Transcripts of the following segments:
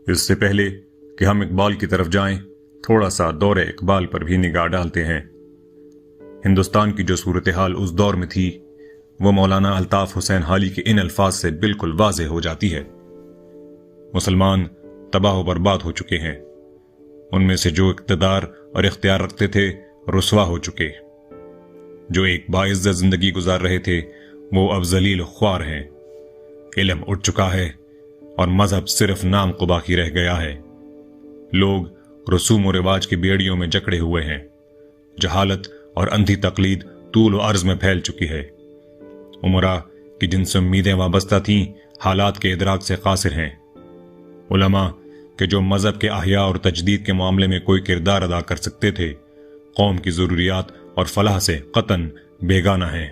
اس سے پہلے کہ ہم اقبال کی طرف جائیں، تھوڑا سا دور اقبال پر بھی نگاہ ڈالتے ہیں۔ ہندوستان کی جو صورتحال اس دور میں تھی وہ مولانا الطاف حسین حالی کے ان الفاظ سے بالکل واضح ہو جاتی ہے۔ مسلمان تباہ و برباد ہو چکے ہیں، ان میں سے جو اقتدار اور اختیار رکھتے تھے رسوا ہو چکے، جو ایک باعزت زندگی گزار رہے تھے وہ اب ذلیل و خوار ہیں، علم اٹھ چکا ہے اور مذہب صرف نام کو باقی رہ گیا ہے، لوگ رسوم و رواج کی بیڑیوں میں جکڑے ہوئے ہیں، جہالت اور اندھی تقلید طول و عرض میں پھیل چکی ہے، امراء کی جن سے امیدیں وابستہ تھیں حالات کے ادراک سے قاصر ہیں، علماء کہ جو مذہب کے احیاء اور تجدید کے معاملے میں کوئی کردار ادا کر سکتے تھے قوم کی ضروریات اور فلاح سے قطعاً بیگانہ ہیں۔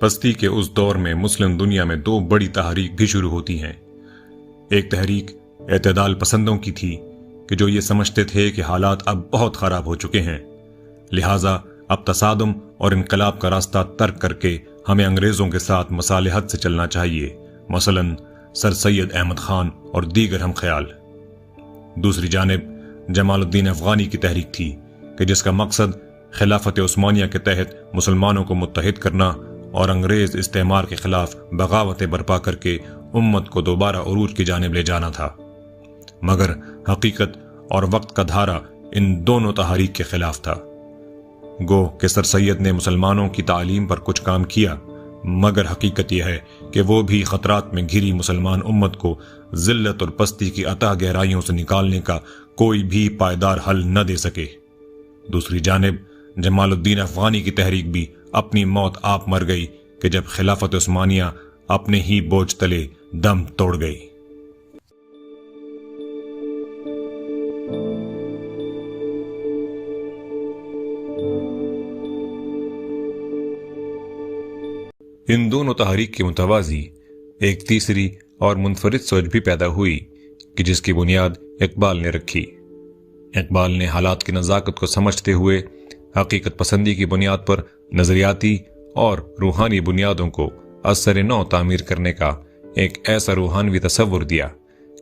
پستی کے اس دور میں مسلم دنیا میں دو بڑی تحریک بھی شروع ہوتی ہیں۔ ایک تحریک اعتدال پسندوں کی تھی کہ جو یہ سمجھتے تھے کہ حالات اب بہت خراب ہو چکے ہیں، لہٰذا اب تصادم اور انقلاب کا راستہ ترک کر کے ہمیں انگریزوں کے ساتھ مصالحت سے چلنا چاہیے، مثلاً سر سید احمد خان اور دیگر ہم خیال۔ دوسری جانب جمال الدین افغانی کی تحریک تھی کہ جس کا مقصد خلافت عثمانیہ کے تحت مسلمانوں کو متحد کرنا اور انگریز استعمار کے خلاف بغاوتیں برپا کر کے امت کو دوبارہ عروج کی جانب لے جانا تھا، مگر حقیقت اور وقت کا دھارا ان دونوں تحریک کے خلاف تھا۔ گو کہ سر سید نے مسلمانوں کی تعلیم پر کچھ کام کیا، مگر حقیقت یہ ہے کہ وہ بھی خطرات میں گھری مسلمان امت کو ذلت اور پستی کی اتھاہ گہرائیوں سے نکالنے کا کوئی بھی پائیدار حل نہ دے سکے۔ دوسری جانب جمال الدین افغانی کی تحریک بھی اپنی موت آپ مر گئی کہ جب خلافت عثمانیہ اپنے ہی بوجھ تلے دم توڑ گئی۔ ان دونوں تحریک کے متوازی ایک تیسری اور منفرد سوچ بھی پیدا ہوئی کہ جس کی بنیاد اقبال نے رکھی۔ اقبال نے حالات کی نزاکت کو سمجھتے ہوئے حقیقت پسندی کی بنیاد پر نظریاتی اور روحانی بنیادوں کو اثر نو تعمیر کرنے کا ایک ایسا روحانوی تصور دیا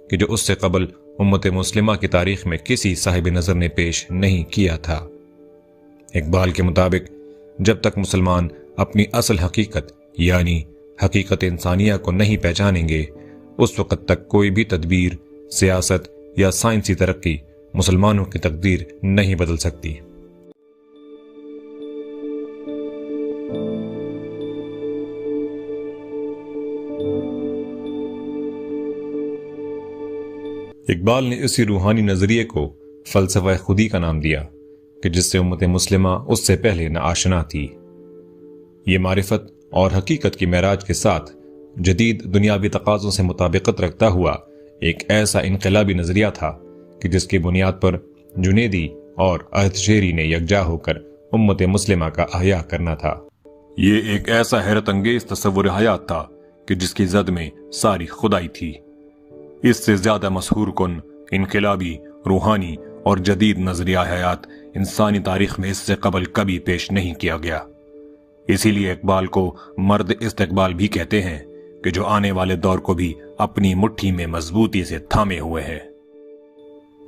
کہ جو اس سے قبل امت مسلمہ کی تاریخ میں کسی صاحب نظر نے پیش نہیں کیا تھا۔ اقبال کے مطابق جب تک مسلمان اپنی اصل حقیقت یعنی حقیقت انسانیہ کو نہیں پہچانیں گے اس وقت تک کوئی بھی تدبیر، سیاست یا سائنسی ترقی مسلمانوں کی تقدیر نہیں بدل سکتی۔ اقبال نے اسی روحانی نظریے کو فلسفہ خودی کا نام دیا کہ جس سے امت مسلمہ اس سے پہلے نہ آشنا تھی۔ یہ معرفت اور حقیقت کی معراج کے ساتھ جدید دنیاوی تقاضوں سے مطابقت رکھتا ہوا ایک ایسا انقلابی نظریہ تھا کہ جس کی بنیاد پر جنیدی اور ارتشیری نے یکجا ہو کر امت مسلمہ کا احیاء کرنا تھا۔ یہ ایک ایسا حیرت انگیز تصور حیات تھا کہ جس کی زد میں ساری خدائی تھی۔ اس سے زیادہ مسحور کن، انقلابی، روحانی اور جدید نظریہ حیات انسانی تاریخ میں اس سے قبل کبھی پیش نہیں کیا گیا۔ اسی لیے اقبال کو مرد استقبال بھی کہتے ہیں کہ جو آنے والے دور کو بھی اپنی مٹھی میں مضبوطی سے تھامے ہوئے ہیں۔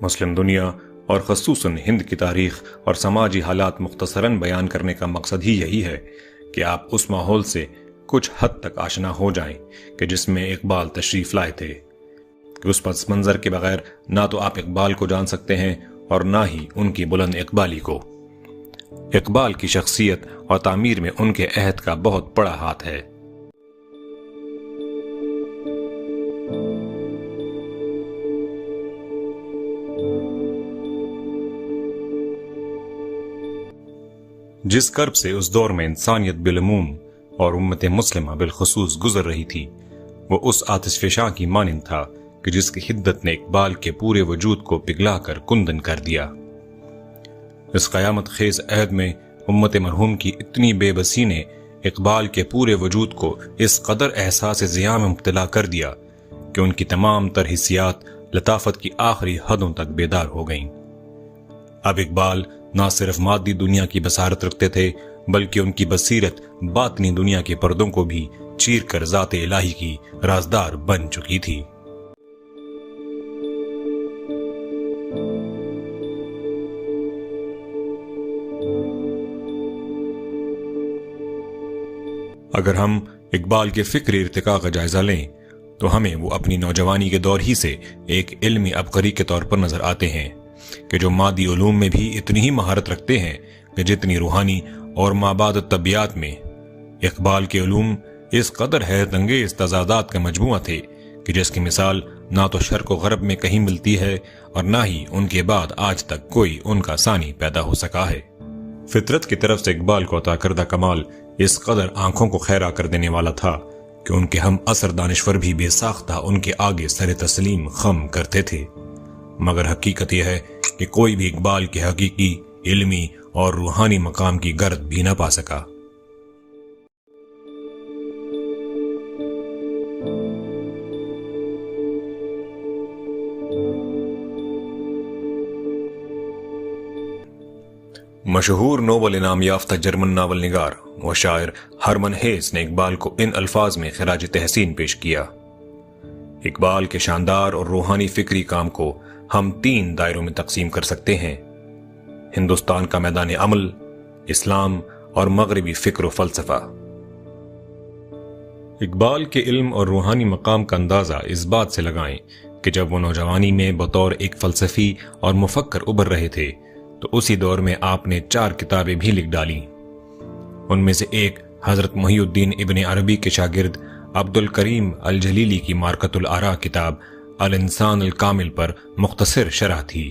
مسلم دنیا اور خصوصاً ہند کی تاریخ اور سماجی حالات مختصراً بیان کرنے کا مقصد ہی یہی ہے کہ آپ اس ماحول سے کچھ حد تک آشنا ہو جائیں کہ جس میں اقبال تشریف لائے تھے، کہ اس پس منظر کے بغیر نہ تو آپ اقبال کو جان سکتے ہیں اور نہ ہی ان کی بلند اقبالی کو۔ اقبال کی شخصیت اور تعمیر میں ان کے عہد کا بہت بڑا ہاتھ ہے۔ جس کرب سے اس دور میں انسانیت بالعموم اور امت مسلمہ بالخصوص گزر رہی تھی وہ اس آتش فشاں کی مانند تھا کہ جس کی حدت نے اقبال کے پورے وجود کو پگھلا کر کندن کر دیا۔ اس قیامت خیز عہد میں امت مرحوم کی اتنی بے بسی نے اقبال کے پورے وجود کو اس قدر احساس ضیاء میں مبتلا کر دیا کہ ان کی تمام تر حسیات لطافت کی آخری حدوں تک بیدار ہو گئیں۔ اب اقبال نہ صرف مادی دنیا کی بصارت رکھتے تھے بلکہ ان کی بصیرت باطنی دنیا کے پردوں کو بھی چیر کر ذات الہی کی رازدار بن چکی تھی۔ اگر ہم اقبال کے فکری ارتقاء کا جائزہ لیں تو ہمیں وہ اپنی نوجوانی کے دور ہی سے ایک علمی عبقری کے طور پر نظر آتے ہیں کہ جو مادی علوم میں بھی اتنی ہی مہارت رکھتے ہیں کہ جتنی روحانی اور مابعد الطبیعیات میں۔ اقبال کے علوم اس قدر حیرت انگیز تضادات کا مجموعہ تھے کہ جس کی مثال نہ تو شرق و غرب میں کہیں ملتی ہے اور نہ ہی ان کے بعد آج تک کوئی ان کا ثانی پیدا ہو سکا ہے۔ فطرت کی طرف سے اقبال کو عطا کردہ کمال اس قدر آنکھوں کو خیرہ کر دینے والا تھا کہ ان کے ہم عصر دانشور بھی بے ساختہ ان کے آگے سر تسلیم خم کرتے تھے، مگر حقیقت یہ ہے کہ کوئی بھی اقبال کے حقیقی علمی اور روحانی مقام کی گرد بھی نہ پا سکا۔ مشہور نوبل انعام یافتہ جرمن ناول نگار و شاعر ہرمن ہیس نے اقبال کو ان الفاظ میں خراج تحسین پیش کیا: اقبال کے شاندار اور روحانی فکری کام کو ہم 3 دائروں میں تقسیم کر سکتے ہیں: ہندوستان کا میدان عمل، اسلام اور مغربی فکر و فلسفہ۔ اقبال کے علم اور روحانی مقام کا اندازہ اس بات سے لگائیں کہ جب وہ نوجوانی میں بطور ایک فلسفی اور مفکر ابھر رہے تھے تو اسی دور میں آپ نے 4 کتابیں بھی لکھ ڈالیں۔ ان میں سے ایک حضرت محی الدین ابن عربی کے شاگرد عبد الکریم الجلیلی کی مارکۃ الآراء کتاب الانسان الکامل پر مختصر شرح تھی۔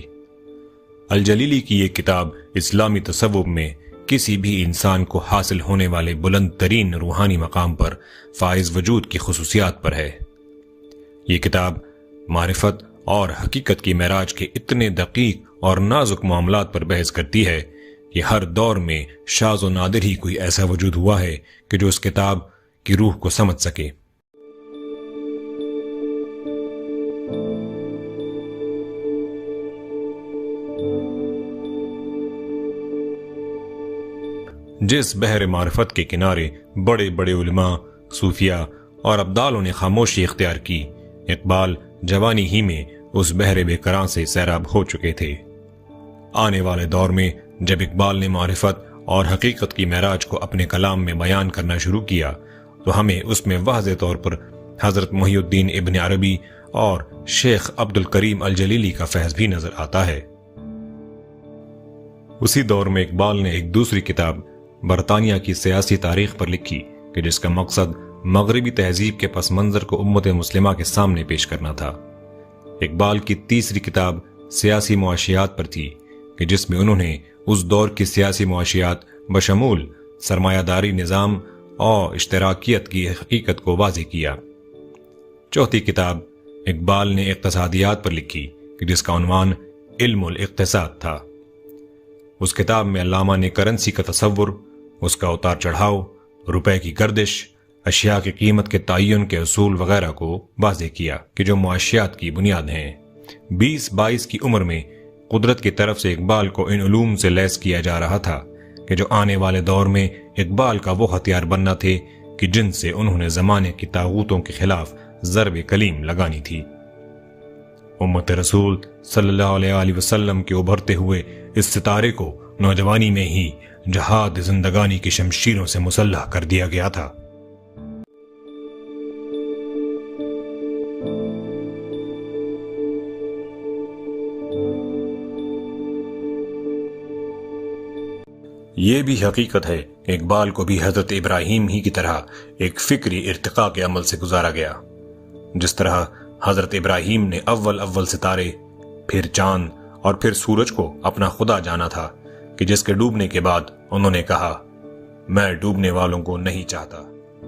الجلیلی کی یہ کتاب اسلامی تصوف میں کسی بھی انسان کو حاصل ہونے والے بلند ترین روحانی مقام پر فائز وجود کی خصوصیات پر ہے۔ یہ کتاب معرفت اور حقیقت کی معراج کے اتنے دقیق اور نازک معاملات پر بحث کرتی ہے کہ ہر دور میں شاذ و نادر ہی کوئی ایسا وجود ہوا ہے کہ جو اس کتاب کی روح کو سمجھ سکے۔ جس بحر معرفت کے کنارے بڑے بڑے علماء، صوفیاء اور ابدالوں نے خاموشی اختیار کی، اقبال جوانی ہی میں اس بحر بے کراں سے سیراب ہو چکے تھے۔ آنے والے دور میں جب اقبال نے معرفت اور حقیقت کی معراج کو اپنے کلام میں بیان کرنا شروع کیا تو ہمیں اس میں واضح طور پر حضرت محی الدین ابن عربی اور شیخ عبد الکریم الجلیلی کا فیض بھی نظر آتا ہے۔ اسی دور میں اقبال نے ایک دوسری کتاب برطانیہ کی سیاسی تاریخ پر لکھی کہ جس کا مقصد مغربی تہذیب کے پس منظر کو امت مسلمہ کے سامنے پیش کرنا تھا۔ اقبال کی تیسری کتاب سیاسی معاشیات پر تھی کہ جس میں انہوں نے اس دور کی سیاسی معاشیات بشمول سرمایہ داری نظام اور اشتراکیت کی حقیقت کو واضح کیا۔ چوتھی کتاب اقبال نے اقتصادیات پر لکھی کہ جس کا عنوان علم الاقتصاد تھا۔ اس کتاب میں علامہ نے کرنسی کا تصور، اس کا اتار چڑھاؤ، روپے کی گردش، اشیاء کی قیمت کے تعین کے اصول وغیرہ کو واضح کیا کہ جو معاشیات کی بنیاد ہیں۔ 20-22 کی عمر میں قدرت کی طرف سے اقبال کو ان علوم سے لیس کیا جا رہا تھا کہ جو آنے والے دور میں اقبال کا وہ ہتھیار بننا تھے کہ جن سے انہوں نے زمانے کی طاغوتوں کے خلاف ضرب کلیم لگانی تھی۔ امت رسول صلی اللہ علیہ وسلم کے ابھرتے ہوئے اس ستارے کو نوجوانی میں ہی جہاد زندگانی کی شمشیروں سے مسلح کر دیا گیا تھا۔ یہ بھی حقیقت ہے کہ اقبال کو بھی حضرت ابراہیم ہی کی طرح ایک فکری ارتقاء کے عمل سے گزارا گیا۔ جس طرح حضرت ابراہیم نے اول ستارے، پھر چاند اور پھر سورج کو اپنا خدا جانا تھا کہ جس کے ڈوبنے کے بعد انہوں نے کہا میں ڈوبنے والوں کو نہیں چاہتا،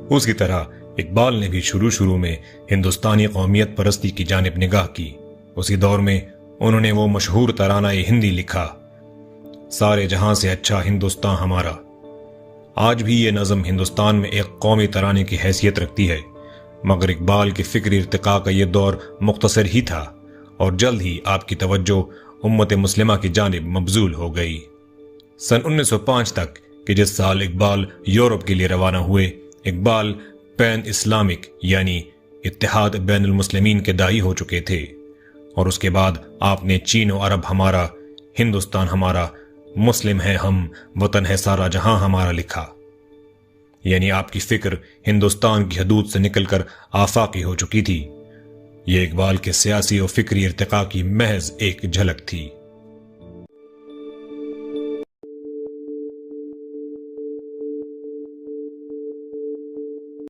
اسی طرح اقبال نے بھی شروع میں ہندوستانی قومیت پرستی کی جانب نگاہ کی۔ اسی دور میں انہوں نے وہ مشہور ترانہ ہندی لکھا، سارے جہاں سے اچھا ہندوستان ہمارا۔ آج بھی یہ نظم ہندوستان میں ایک قومی ترانے کی حیثیت رکھتی ہے، مگر اقبال کے فکری ارتقاء کا یہ دور مختصر ہی تھا اور جلد ہی آپ کی توجہ امت مسلمہ کی جانب مبذول ہو گئی۔ سن 1905 تک کہ جس سال اقبال یورپ کے لیے روانہ ہوئے، اقبال پین اسلامک یعنی اتحاد بین المسلمین کے داعی ہو چکے تھے، اور اس کے بعد آپ نے چین و عرب ہمارا، ہندوستان ہمارا، مسلم ہے ہم، وطن ہے سارا جہاں ہمارا لکھا۔ یعنی آپ کی فکر ہندوستان کی حدود سے نکل کر آفاقی ہو چکی تھی۔ یہ اقبال کے سیاسی و فکری ارتقاء کی محض ایک جھلک تھی۔